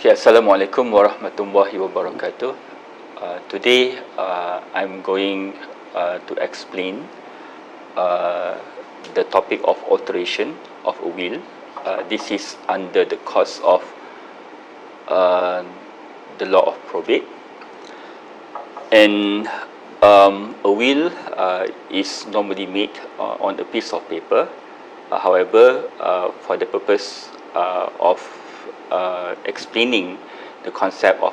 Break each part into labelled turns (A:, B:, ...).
A: Okay, Assalamualaikum warahmatullahi wabarakatuh. Today, I'm going to explain the topic of alteration of a will. This is under the course of the law of probate. And a will is normally made on a piece of paper. However, for the purpose of explaining the concept of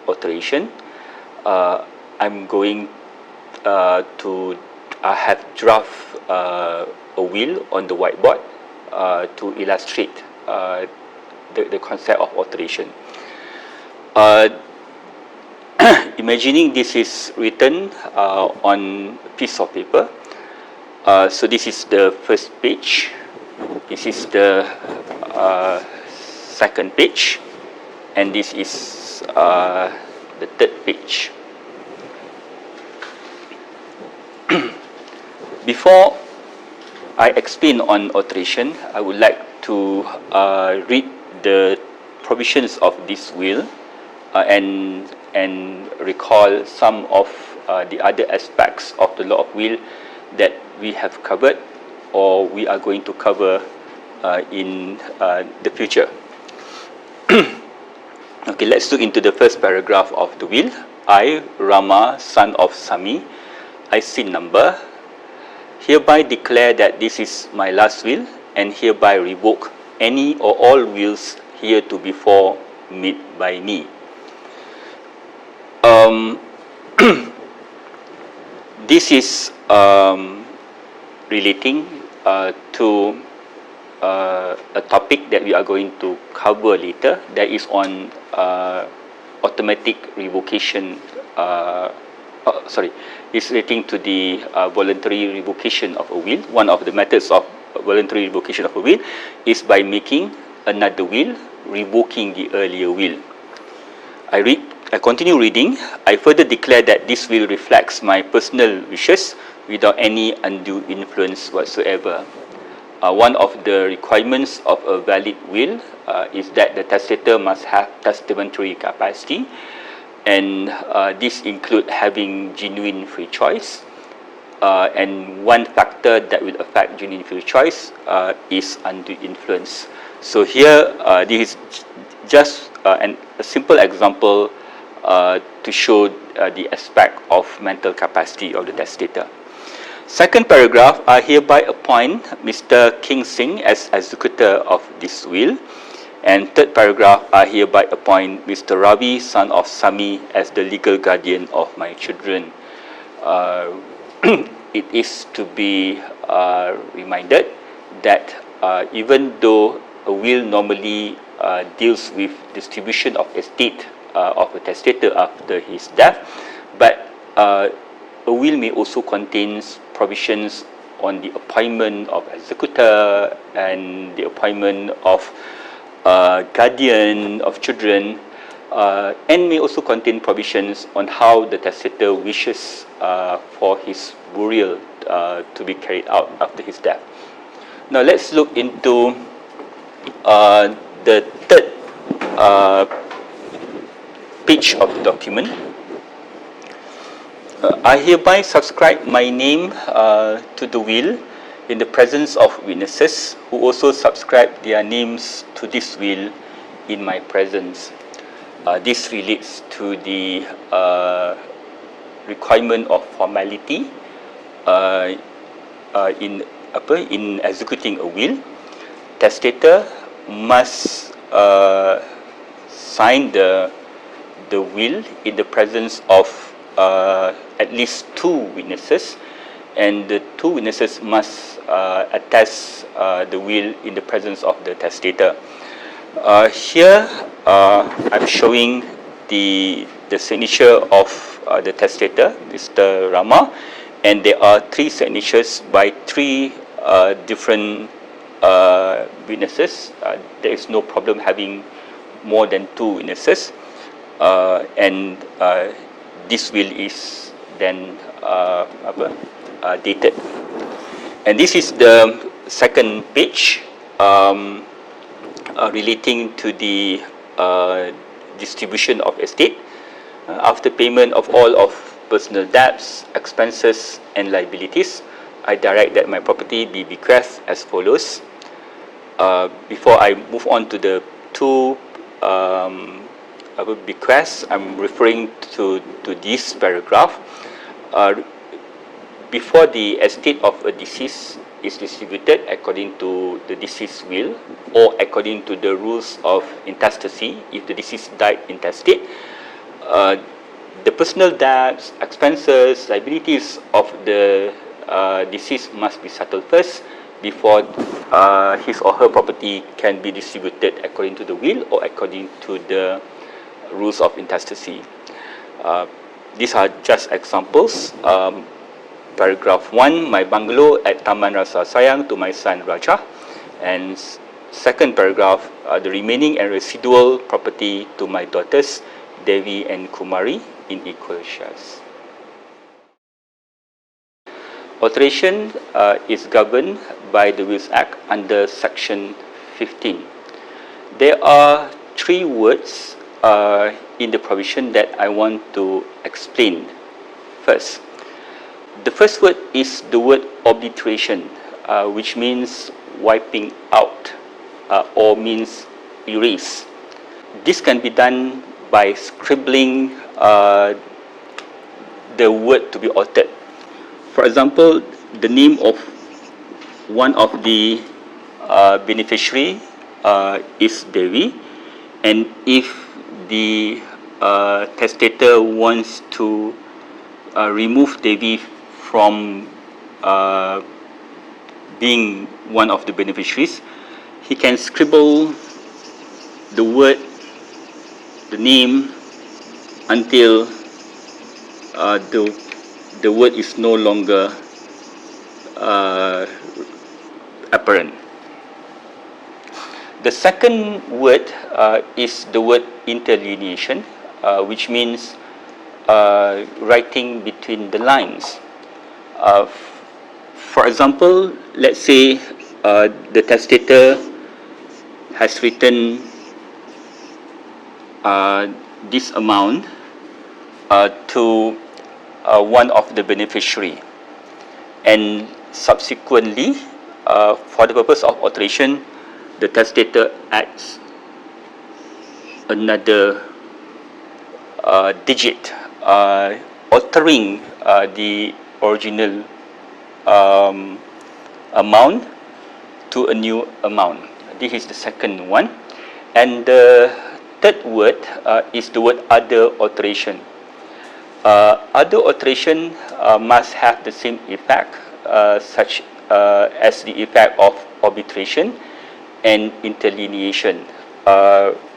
A: alteration, I'm going to have draft a will on the whiteboard to illustrate the concept of alteration. Imagining this is written on a piece of paper. So this is the first page. This is the second page, and this is the third page. Before I explain on alteration, I would like to read the provisions of this will and recall some of the other aspects of the law of will that we have covered or we are going to cover in the future. Okay, let's look into the first paragraph of the will. I, Rama, son of Sami, I sin number, hereby declare that this is my last will and hereby revoke any or all wills heretofore made by me. This is relating to a topic that we are going to cover later, that is on automatic revocation. It's relating to the voluntary revocation of a will. One of the methods of voluntary revocation of a will is by making another will, revoking the earlier will. I continue reading. I further declare that this will reflects my personal wishes without any undue influence whatsoever. One of the requirements of a valid will is that the testator must have testamentary capacity, and this includes having genuine free choice. And one factor that will affect genuine free choice is undue influence. So here, this is just a simple example to show the aspect of mental capacity of the testator. Second paragraph, I hereby appoint Mr. King Singh as executor of this will. And third paragraph, I hereby appoint Mr. Ravi, son of Sami, as the legal guardian of my children. It is to be reminded that even though a will normally deals with distribution of estate of a testator after his death, but a will may also contain provisions on the appointment of executor and the appointment of guardian of children, and may also contain provisions on how the testator wishes for his burial to be carried out after his death. Now let's look into the third page of the document. I hereby subscribe my name to the will in the presence of witnesses who also subscribe their names to this will in my presence. This relates to the requirement of formality in executing a will. Testator must sign the will in the presence of at least two witnesses, and the two witnesses must attest the will in the presence of the testator. Here I'm showing the signature of the testator, Mr. Rama, and there are three signatures by three different witnesses. There is no problem having more than two witnesses, and this will is then dated. And this is the second page relating to the distribution of estate. After payment of all of personal debts, expenses and liabilities, I direct that my property be bequeathed as follows. Before I move on to the two bequests, I'm referring to this paragraph. Before the estate of a deceased is distributed according to the deceased will or according to the rules of intestacy, if the deceased died intestate, the personal debts, expenses, liabilities of the deceased must be settled first before his or her property can be distributed according to the will or according to the rules of intestacy. These are just examples. Paragraph 1, my bungalow at Taman Rasa Sayang to my son Raja. And second paragraph, the remaining and residual property to my daughters Devi and Kumari in equal shares. Alteration is governed by the Wills Act under Section 15. There are three words in the provision that I want to explain. First, the first word is the word obliteration, which means wiping out or means erase. This can be done by scribbling the word to be altered. For example, the name of one of the beneficiary is Devi, and if the testator wants to remove Devi from being one of the beneficiaries, he can scribble the word, the name, until the word is no longer apparent. The second word is the word interlineation, which means writing between the lines. For example, let's say the testator has written this amount to one of the beneficiary, and subsequently, for the purpose of alteration, the testator adds another digit, altering the original amount to a new amount. This is the second one. And the third word is the word other alteration. Other alteration must have the same effect, such as the effect of obliteration and interlineation.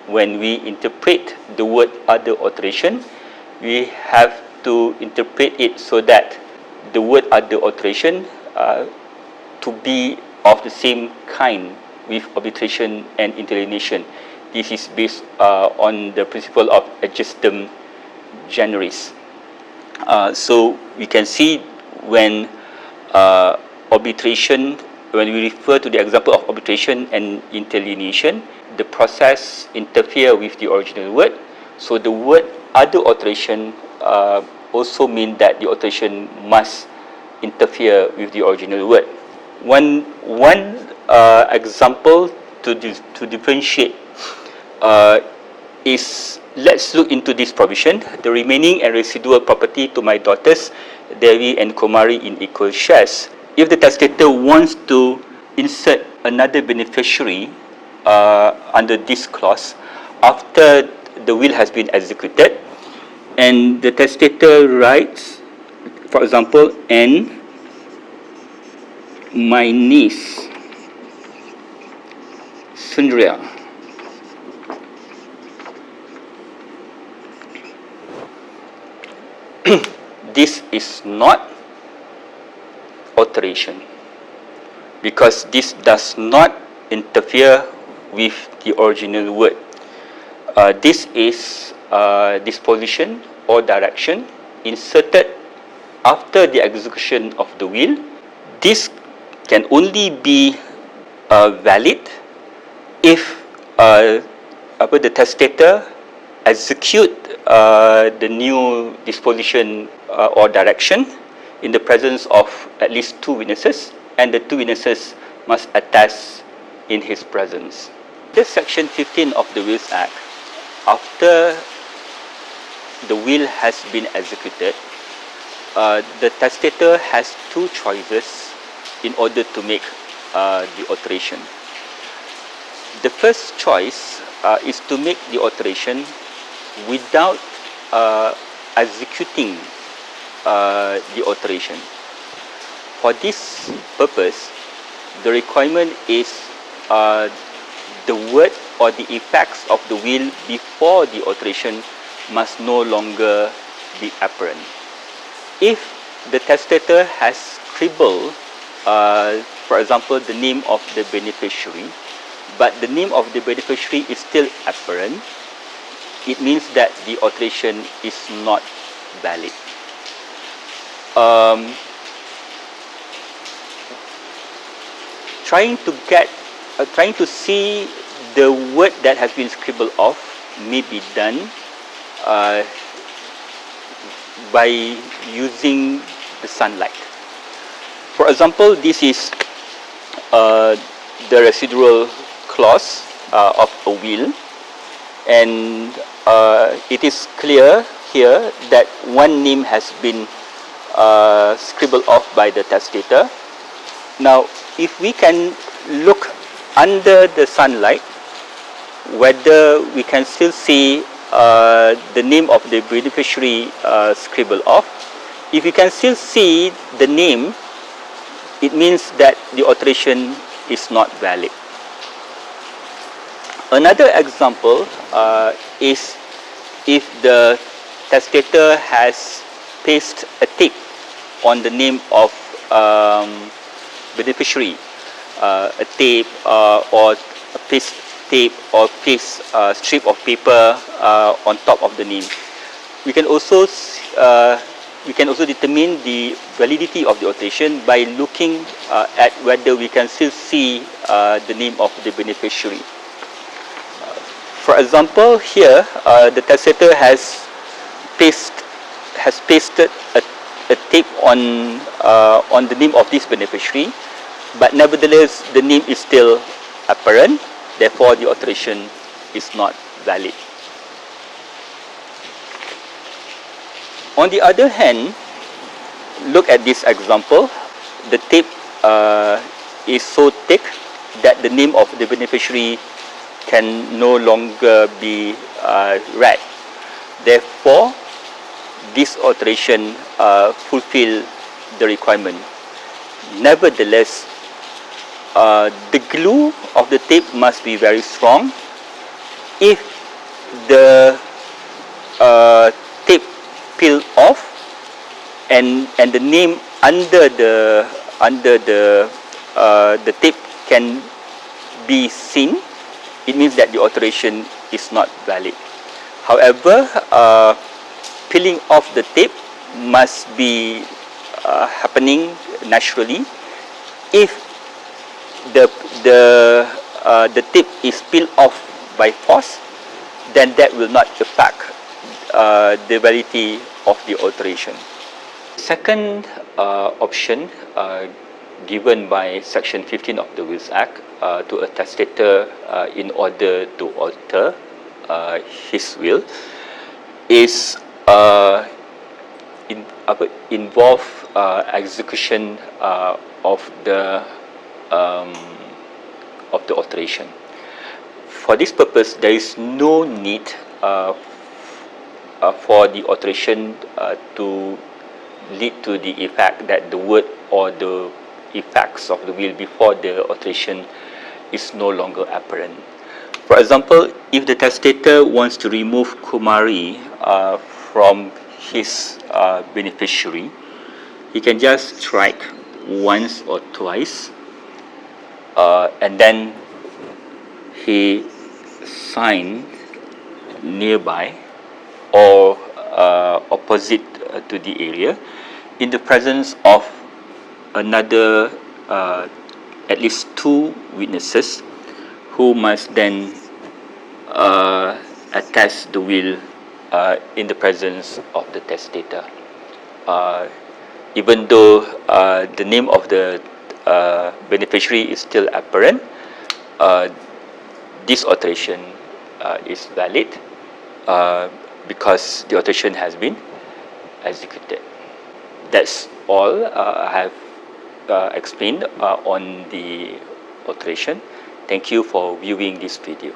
A: When we interpret the word other alteration, we have to interpret it so that the word other alteration to be of the same kind with obliteration and interlineation. This is based on the principle of adjustum generis. So we can see when obliteration, when we refer to the example of obliteration and interlineation, the process interfere with the original word. So the word other alteration also means that the alteration must interfere with the original word. One example to differentiate is, let's look into this provision. The remaining and residual property to my daughters Devi and Kumari in equal shares. If the testator wants to insert another beneficiary under this clause after the will has been executed, and the testator writes, for example, and my niece Sundria this is not alteration, because this does not interfere with the original word. This is disposition or direction inserted after the execution of the will. This can only be valid if the testator execute the new disposition or direction in the presence of at least two witnesses, and the two witnesses must attest in his presence. This section 15 of the Wills Act, after the will has been executed, the testator has two choices in order to make the alteration. The first choice is to make the alteration without executing the alteration. For this purpose, the requirement is the word or the effects of the will before the alteration must no longer be apparent. If the testator has scribbled, for example, the name of the beneficiary, but the name of the beneficiary is still apparent, it means that the alteration is not valid. Trying to see the word that has been scribbled off may be done by using the sunlight. For example, this is the residual clause of a will, and it is clear here that one name has been scribbled off by the testator. Now, if we can look under the sunlight, whether we can still see the name of the beneficiary scribbled off. If you can still see the name, it means that the alteration is not valid. Another example is if the testator has pasted a tick on the name of beneficiary, a tape or a paste tape or paste strip of paper on top of the name. We can also determine the validity of the alteration by looking at whether we can still see the name of the beneficiary. For example, here the testator has pasted a tape on the name of this beneficiary, but nevertheless the name is still apparent. Therefore, the alteration is not valid. On the other hand, look at this example. The tape is so thick that the name of the beneficiary can no longer be read. Therefore, this alteration fulfills the requirement. Nevertheless, the glue of the tape must be very strong. If the tape peel off and the name under the tape can be seen, it means that the alteration is not valid. However, peeling off the tape must be happening naturally. If the tape is peeled off by force, then that will not affect the validity of the alteration. Second option given by Section 15 of the Wills Act to a testator in order to alter his will is involve execution of the alteration. For this purpose, there is no need for the alteration to lead to the effect that the word or the effects of the will before the alteration is no longer apparent. For example, if the testator wants to remove Kumari from his beneficiary, he can just strike once or twice, and then he sign nearby or opposite to the area in the presence of another at least two witnesses who must then attest the will in the presence of the testator. Even though the name of the beneficiary is still apparent, uh, this alteration is valid because the alteration has been executed. That's all I have explained on the alteration. Thank you for viewing this video.